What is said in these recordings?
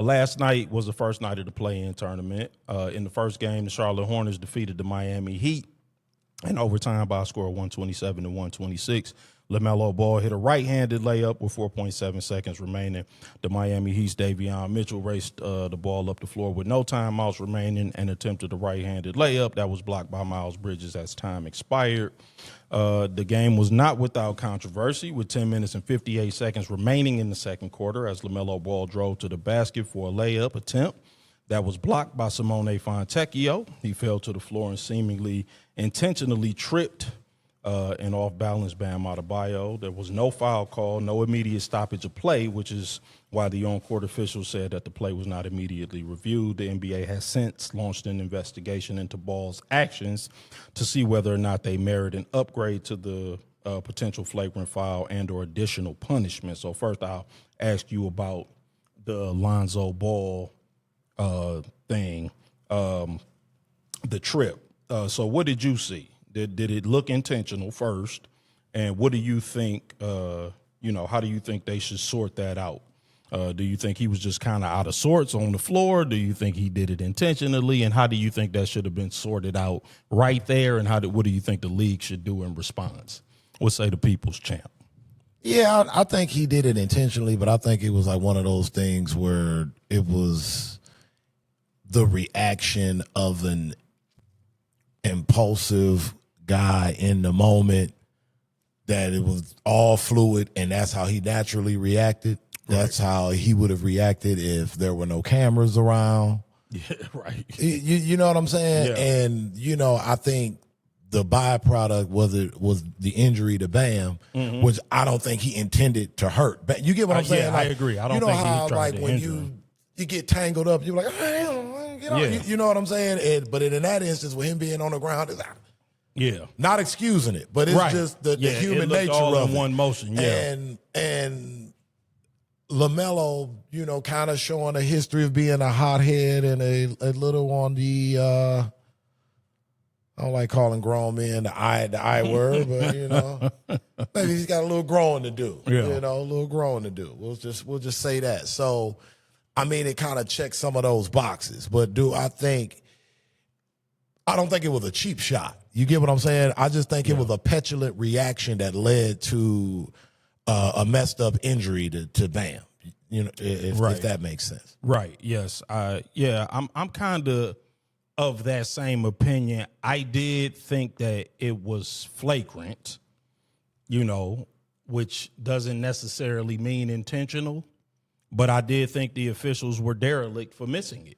Last night was the first night of the play-in tournament. In the first game, the Charlotte Hornets defeated the Miami Heat in overtime by a score of 127 to 126. LaMelo Ball hit a right-handed layup with 4.7 seconds remaining. The Miami Heat's Davion Mitchell raced the ball up the floor with no timeouts remaining and attempted a right-handed layup that was blocked by Miles Bridges as time expired. The game was not without controversy, with 10 minutes and 58 seconds remaining in the second quarter as LaMelo Ball drove to the basket for a layup attempt that was blocked by Simone Fontecchio. He fell to the floor and seemingly intentionally tripped an off-balance Bam Adebayo. There was no foul call, no immediate stoppage of play, which is why the on-court official said that the play was not immediately reviewed. The NBA has since launched an investigation into Ball's actions to see whether or not they merit an upgrade to the potential flagrant foul and or additional punishment. So first I'll ask you about the Lonzo Ball thing, the trip. So what did you see? Did it look intentional first? And what do you think, how do you think they should sort that out? Do you think he was just kind of out of sorts on the floor? Do you think he did it intentionally? And how do you think that should have been sorted out right there? And what do you think the league should do in response? We'll say the people's champ. Yeah, I think he did it intentionally, but I think it was like one of those things where it was the reaction of an impulsive guy in the moment, that it was all fluid, and that's how he naturally reacted. That's how he would have reacted if there were no cameras around. Yeah, right. You know what I'm saying? Yeah. And, I think the byproduct was the injury to Bam, which I don't think he intended to hurt. But you get what I'm saying? Yeah, like, I agree. I don't you know think how, he tried like, to when injure him. you get tangled up, you're like, get off. Yeah. You know what I'm saying? But in that instance, with him being on the ground, it's yeah, not excusing it, but it's just the human nature all of in it. one motion. Yeah, And LaMelo, kind of showing a history of being a hothead and a little on the I don't like calling grown men the I word, but maybe he's got a little growing to do. Yeah. A little growing to do. We'll just say that. So, I mean, it kind of checks some of those boxes. But I don't think it was a cheap shot. You get what I'm saying? I just think it was a petulant reaction that led to a messed up injury to Bam. If that makes sense. Right. Yes. I'm kind of that same opinion. I did think that it was flagrant, which doesn't necessarily mean intentional, but I did think the officials were derelict for missing it.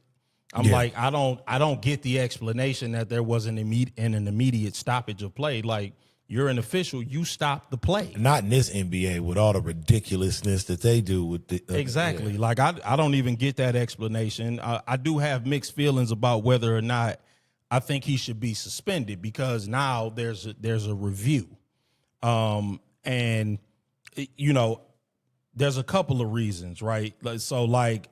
Like, I don't get the explanation that there was an immediate stoppage of play. Like, you're an official, you stop the play. Not in this NBA with all the ridiculousness that they do with the exactly. Like, I don't even get that explanation. I do have mixed feelings about whether or not I think he should be suspended, because now there's a review, and there's a couple of reasons, right? So, like,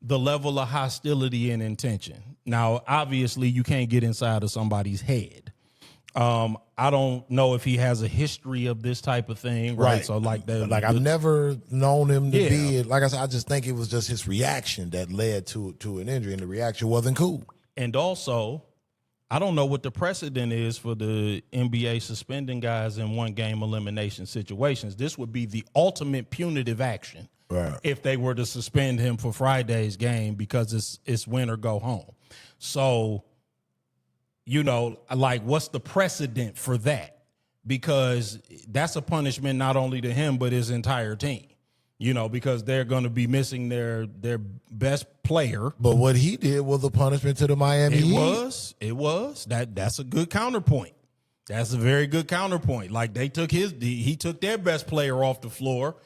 the level of hostility and intention. Now, obviously, you can't get inside of somebody's head. I don't know if he has a history of this type of thing, right? So, like, I've never known him to be. Like I said, I just think it was just his reaction that led to an injury, and the reaction wasn't cool. And also, I don't know what the precedent is for the NBA suspending guys in one-game elimination situations. This would be the ultimate punitive action. Right. If they were to suspend him for Friday's game, because it's win or go home. So, like, what's the precedent for that? Because that's a punishment not only to him, but his entire team, because they're going to be missing their best player. But what he did was a punishment to the Miami Heat. It was. That's a good counterpoint. That's a very good counterpoint. Like, he took their best player off the floor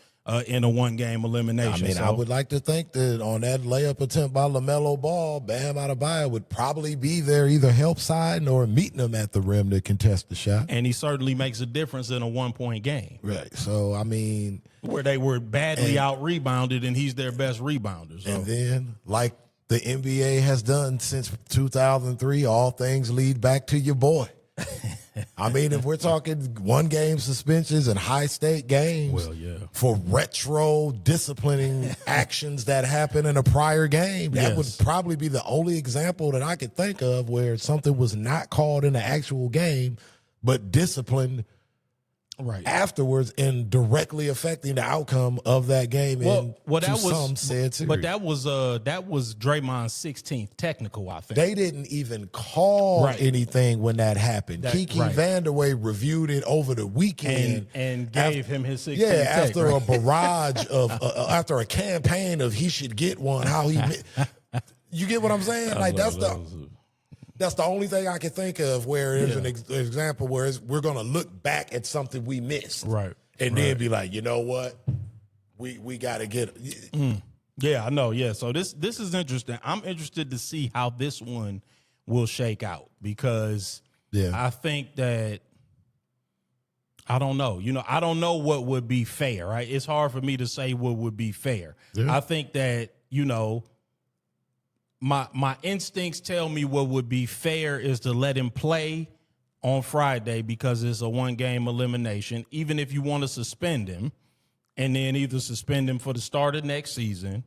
in a one-game elimination. I mean, I would like to think that on that layup attempt by LaMelo Ball, Bam Adebayo would probably be there either help side or meeting him at the rim to contest the shot. And he certainly makes a difference in a one-point game. Right. So, I mean, where they were badly out-rebounded, and he's their best rebounder. So. And then, like the NBA has done since 2003, all things lead back to your boy. I mean, if we're talking 1-game suspensions and high-stake games Well, yeah. for retro disciplining actions that happen in a prior game, that would probably be the only example that I could think of where something was not called in the actual game, but disciplined afterwards and directly affecting the outcome of that game. Well, that was some said series. But that was Draymond's 16th technical, I think. They didn't even call anything when that happened. Kiki Vanderway reviewed it over the weekend and gave him his 16th. Yeah, after a barrage of after a campaign of he should get one. How he, you get what I'm saying? Like that's the only thing I can think of where there's an example where we're going to look back at something we missed, and then be like, you know what, we got to get it. Yeah, I know. Yeah, so this is interesting. I'm interested to see how this one will shake out because I think that I don't know. I don't know what would be fair. Right? It's hard for me to say what would be fair. I think that My instincts tell me what would be fair is to let him play on Friday because it's a 1-game elimination, even if you want to suspend him, and then either suspend him for the start of next season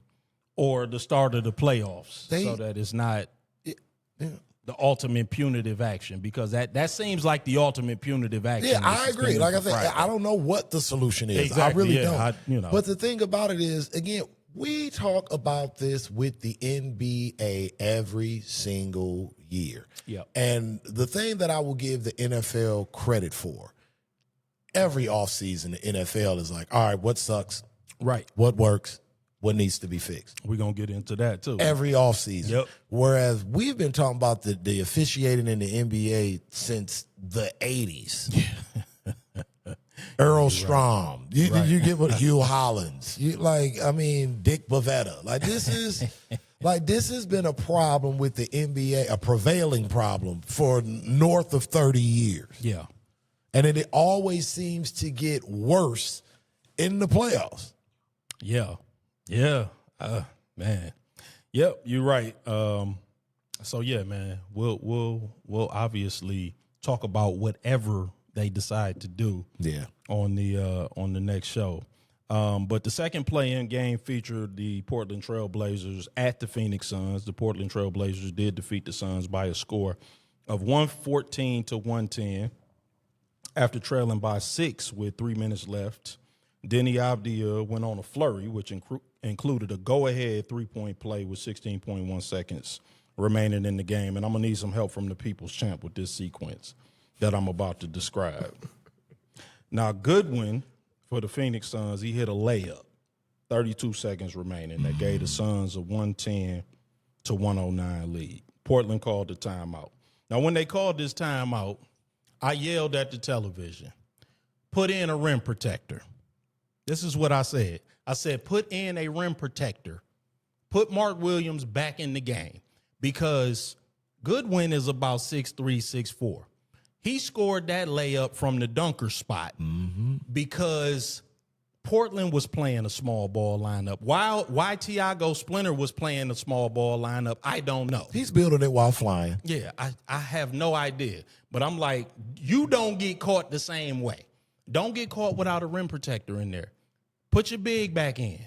or the start of the playoffs so that it's not the ultimate punitive action because that seems like the ultimate punitive action. Yeah, I agree. Like I said, I don't know what the solution is. Exactly, I really don't. But the thing about it is, again, we talk about this with the NBA every single year. Yep. And the thing that I will give the NFL credit for, every offseason, the NFL is like, all right, what sucks? Right. What works? What needs to be fixed? We're going to get into that, too. Every offseason. Yep. Whereas we've been talking about the officiating in the NBA since the 80s. Earl Strom, you get what Hugh Hollins, Dick Bavetta. This has been a problem with the NBA, a prevailing problem for north of 30 years. Yeah, and it always seems to get worse in the playoffs. Yeah, man. Yep, you're right. So yeah, man, we'll obviously talk about whatever they decide to do on the next show. But the second play-in game featured the Portland Trail Blazers at the Phoenix Suns. The Portland Trail Blazers did defeat the Suns by a score of 114-110 after trailing by 6 with 3 minutes left. Denny Avdia went on a flurry, which included a go-ahead three-point play with 16.1 seconds remaining in the game. And I'm going to need some help from the People's Champ with this sequence that I'm about to describe. Now, Goodwin, for the Phoenix Suns, he hit a layup, 32 seconds remaining. That gave the Suns a 110-109 lead. Portland called the timeout. Now, when they called this timeout, I yelled at the television, put in a rim protector. This is what I said. I said, put in a rim protector. Put Mark Williams back in the game because Goodwin is about 6'3", 6'4". He scored that layup from the dunker spot because Portland was playing a small ball lineup. Why Tiago Splinter was playing a small ball lineup, I don't know. He's building it while flying. Yeah, I have no idea. But I'm like, you don't get caught the same way. Don't get caught without a rim protector in there. Put your big back in.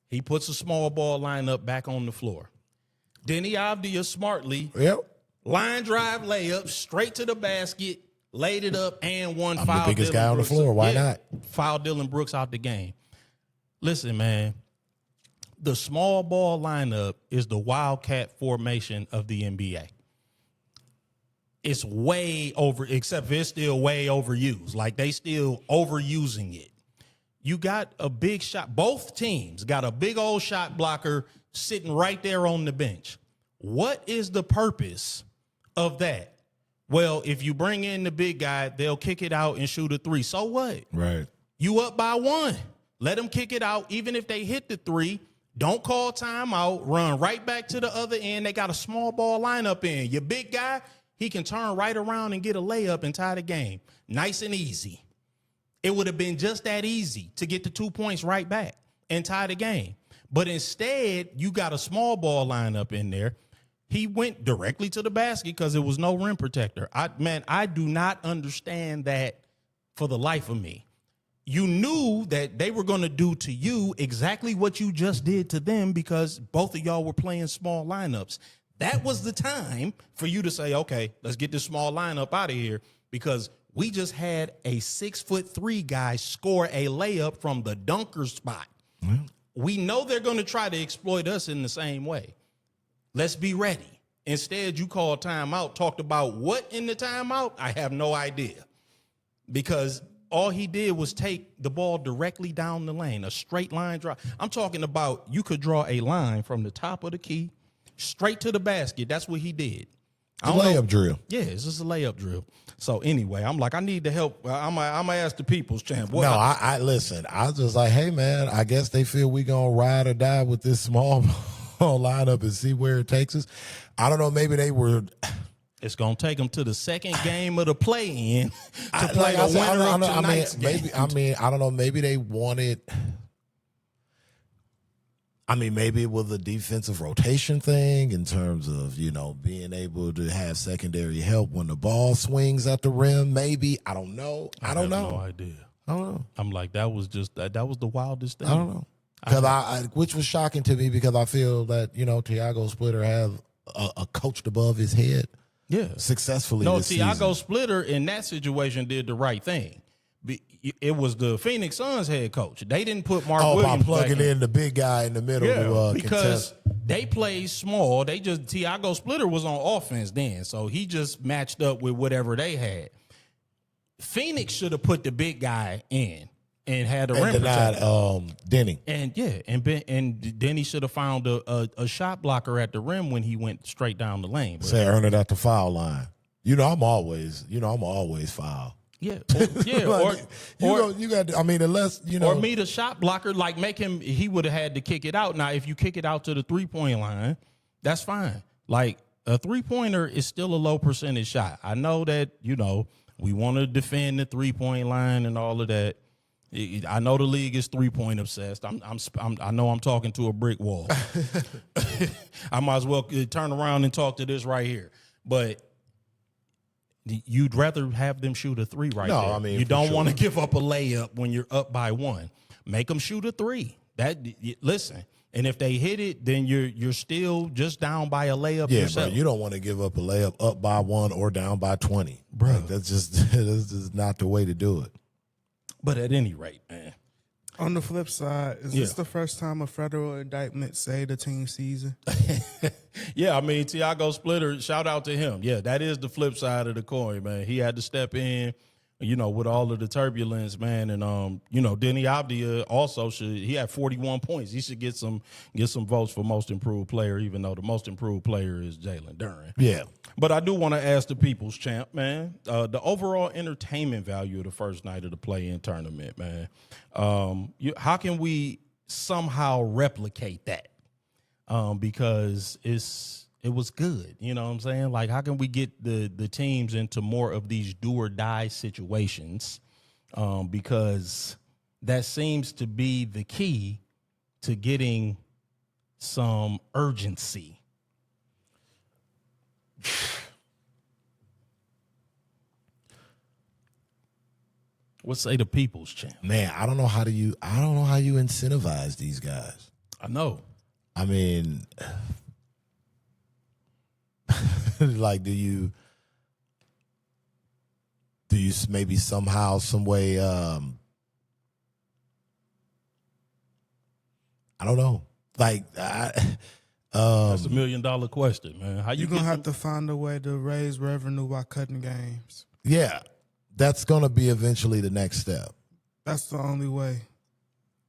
He puts a small ball lineup back on the floor. Denny Avdia smartly line drive layup straight to the basket, laid it up, and one foul. I'm the biggest Dylan guy on the Brooks. floor. Why not? Foul Dylan Brooks out the game. Listen, man, the small ball lineup is the Wildcat formation of the NBA. It's way over, except it's still way overused. Like they still overusing it. You got a big shot. Both teams got a big old shot blocker sitting right there on the bench. What is the purpose of that? Well, if you bring in the big guy, they'll kick it out and shoot a three. So what? Right. You up by 1. Let them kick it out. Even if they hit the 3, don't call timeout. Run right back to the other end. They got a small ball lineup in. Your big guy, he can turn right around and get a layup and tie the game. Nice and easy. It would have been just that easy to get the 2 points right back and tie the game. But instead, you got a small ball lineup in there. He went directly to the basket because there was no rim protector. I do not understand that for the life of me. You knew that they were going to do to you exactly what you just did to them because both of y'all were playing small lineups. That was the time for you to say, okay, let's get this small lineup out of here because we just had a 6'3" guy score a layup from the dunker spot. Mm-hmm. We know they're going to try to exploit us in the same way. Let's be ready. Instead, you called timeout, talked about what in the timeout? I have no idea because all he did was take the ball directly down the lane, a straight line drive. I'm talking about you could draw a line from the top of the key straight to the basket. That's what he did. A layup drill. Yeah, it's just a layup drill. So anyway, I'm like, I need the help. I'm gonna ask the people's champ. No, I listen. I was just like, hey man, I guess they feel we gonna ride or die with this small lineup and see where it takes us. I don't know. Maybe they were. It's gonna take them to the second game of the play-in to play the winner of tonight's game. I don't know. Maybe they wanted. I mean, maybe it was a defensive rotation thing in terms of, being able to have secondary help when the ball swings at the rim. Maybe. I don't know. I don't know. No idea. I don't know. I'm like, that was the wildest thing. I don't know. Because which was shocking to me because I feel that, Thiago Splitter have a coached above his head. Yeah. Successfully. No, this Thiago season. Splitter in that situation did the right thing. It was the Phoenix Suns head coach. They didn't put Mark Williams by plugging in the big guy in the middle. Yeah, because they played small. Thiago Splitter was on offense then, so he just matched up with whatever they had. Phoenix should have put the big guy in and had a rim protector. Denny. And Denny should have found a shot blocker at the rim when he went straight down the lane. But, earn it at the foul line. I'm always foul. Yeah, unless or meet a shot blocker, like make him. He would have had to kick it out. Now, if you kick it out to the 3-point line, that's fine. Like a 3-pointer is still a low percentage shot. I know that we want to defend the 3-point line and all of that. I know the league is 3-point obsessed. I know I'm talking to a brick wall. I might as well turn around and talk to this right here, but. You'd rather have them shoot a 3 there. I mean, you don't want to give up a layup when you're up by 1. Make them shoot a 3. Listen, and if they hit it, then you're still just down by a layup yourself. Bro, you don't want to give up a layup up by 1 or down by 20, bro. Like, that's just not the way to do it. But at any rate, man. On the flip side, is this the first time a federal indictment saved a team season? Yeah, I mean, Thiago Splitter, shout out to him. Yeah, that is the flip side of the coin, man. He had to step in, with all of the turbulence, man. And, Denny Avdia also he had 41 points. He should get some votes for most improved player, even though the most improved player is Jalen Duren. Yeah. But I do want to ask the people's champ, man, the overall entertainment value of the first night of the play-in tournament, man. How can we somehow replicate that? Because it was good. You know what I'm saying? Like, how can we get the teams into more of these do or die situations? Because that seems to be the key to getting some urgency. What say the people's champ? Man, I don't know how you incentivize these guys. I know. I mean, like, do you maybe somehow, some way, I don't know. Like, that's $1 million question, man. How you're going to have to find a way to raise revenue by cutting games. Yeah, that's going to be eventually the next step. That's the only way.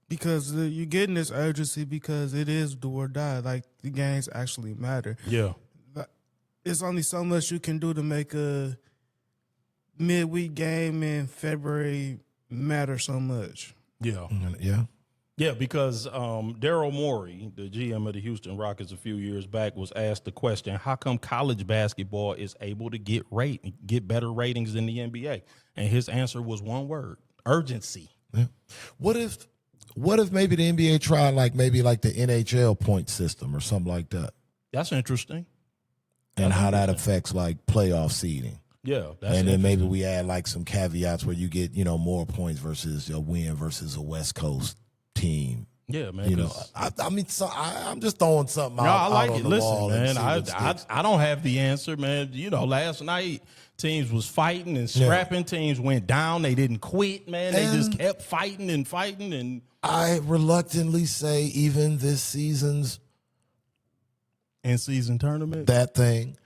Because you're getting this urgency because it is do or die. Like, the games actually matter. Yeah. It's only so much you can do to make a midweek game in February matter so much. Yeah. Yeah. Yeah, because Daryl Morey, the GM of the Houston Rockets a few years back, was asked the question, how come college basketball is able to get better ratings than the NBA? And his answer was one word: urgency. Yeah. What if maybe the NBA tried like the NHL point system or something like that? That's interesting. and how that affects like playoff seeding. Yeah, and then maybe we add like some caveats where you get more points versus a win versus a West Coast team. Yeah, man. I mean, I'm just throwing something out. No, I like out it. on the Listen, wall man, and I don't have the answer, man. Last night teams was fighting and scrapping. Teams went down. They didn't quit, man. They just kept fighting and fighting. And I reluctantly say, even this season's in-season tournament, that thing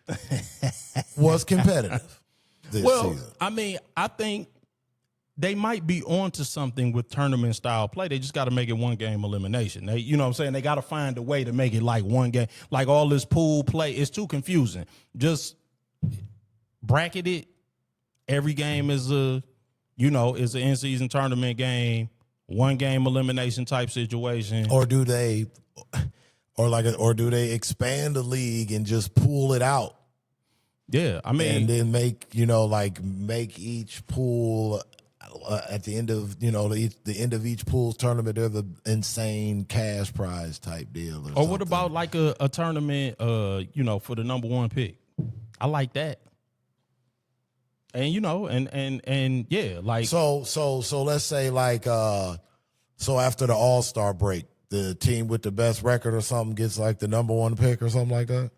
was competitive this season. I mean, I think they might be onto something with tournament style play. They just got to make it one game elimination. They, you know what I'm saying? They got to find a way to make it like one game. Like all this pool play, it's too confusing. Just bracket it. Every game is is an in-season tournament game, one game elimination type situation. Or do they expand the league and just pool it out? Yeah, I mean, and then make each pool at the end of the end of each pool's tournament, they're the insane cash prize type deal. Or what about like a tournament, for the number one pick? I like that. And yeah, like so let's say so after the All-Star break, the team with the best record or something gets like the number one pick or something like that.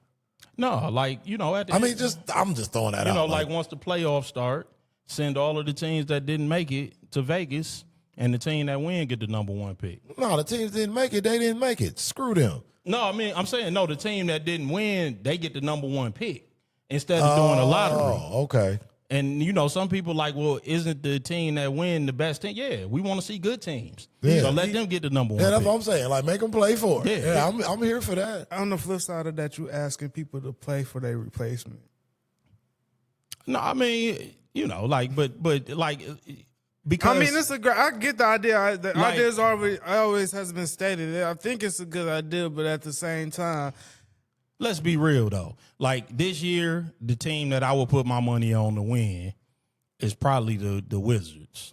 No, like I'm just throwing that out. Like once the playoffs start, send all of the teams that didn't make it to Vegas, and the team that win get the number one pick. No, the teams didn't make it. They didn't make it. Screw them. No, I mean, I'm saying the team that didn't win, they get the number one pick instead of doing a lottery. Oh, okay. And some people like, well, isn't the team that win the best team? Yeah, we want to see good teams. Yeah. So let them get the number one. Yeah, that's pick. what I'm saying. Like, make them play for it. Yeah. I'm here for that. On the flip side of that, you asking people to play for their replacement. No, I mean, because I mean, it's a great. I get the idea. The idea is always has been stated. I think it's a good idea, but at the same time, let's be real though. Like this year, the team that I would put my money on to win is probably the Wizards,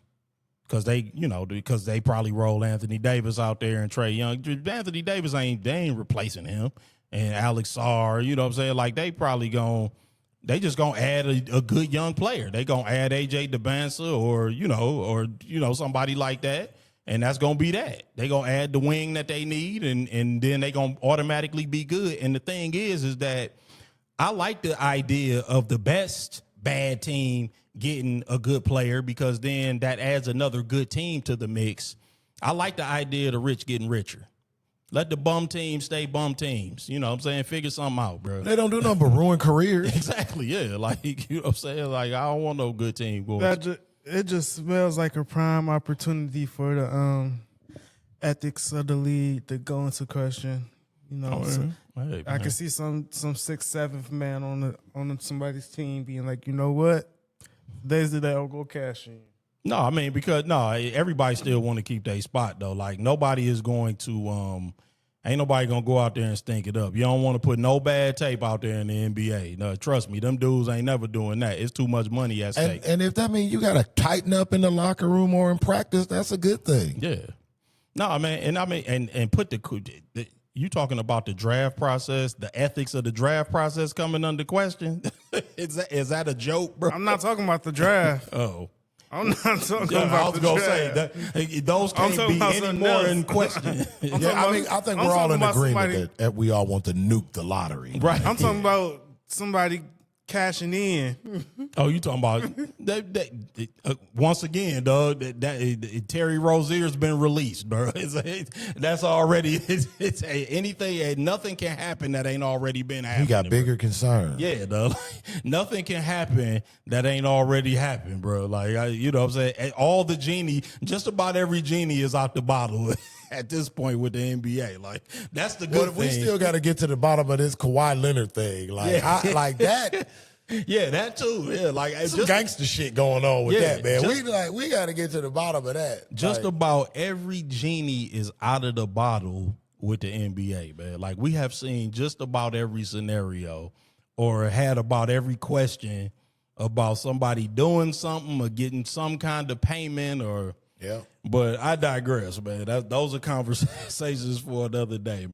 because they probably roll Anthony Davis out there and Trae Young. Anthony Davis they ain't replacing him, and Alex Sarr. You know what I'm saying? Like they just gonna add a good young player. They gonna add AJ DeBanza or somebody like that. And that's going to be that. They're going to add the wing that they need, and then they're going to automatically be good. And the thing is that I like the idea of the best bad team getting a good player, because then that adds another good team to the mix. I like the idea of the rich getting richer. Let the bum teams stay bum teams. You know what I'm saying? Figure something out, bro. They don't do nothing but ruin careers. Exactly, yeah. Like, you know what I'm saying? Like, I don't want no good team going. It just smells like a prime opportunity for the ethics of the league to go into question. I can see some 6th, 7th man on somebody's team being like, you know what, there's the day I'll go cash in. No, I mean, everybody still want to keep their spot though. Like nobody is going to ain't nobody gonna go out there and stink it up. You don't want to put no bad tape out there in the NBA. No, trust me, them dudes ain't never doing that. It's too much money at stake. And if that means you gotta tighten up in the locker room or in practice, that's a good thing. Yeah. No, and put the you talking about the draft process, the ethics of the draft process coming under question? Is that a joke, bro? I'm not talking about the draft. Oh. I'm not talking about I was going to say that those can't be any more in question. I think we're all in agreement that we all want to nuke the lottery. Right. I'm talking about somebody cashing in. Oh, you talking about once again, dog? Terry Rozier's been released, bro. That's already anything. Nothing can happen that ain't already been happening. He got bigger concerns. Yeah, dog. Nothing can happen that ain't already happened, bro. Like you know what I'm saying? Just about every genie is out the bottle at this point with the NBA. Like that's the good thing. We still got to get to the bottom of this Kawhi Leonard thing. Like like that. Yeah, that too. Yeah, like some gangster shit going on with that, man. We got to get to the bottom of that. Just about every genie is out of the bottle with the NBA, man. Like we have seen just about every scenario, or had about every question about somebody doing something or getting some kind of payment, or yeah. But I digress, man. Those are conversations for another day.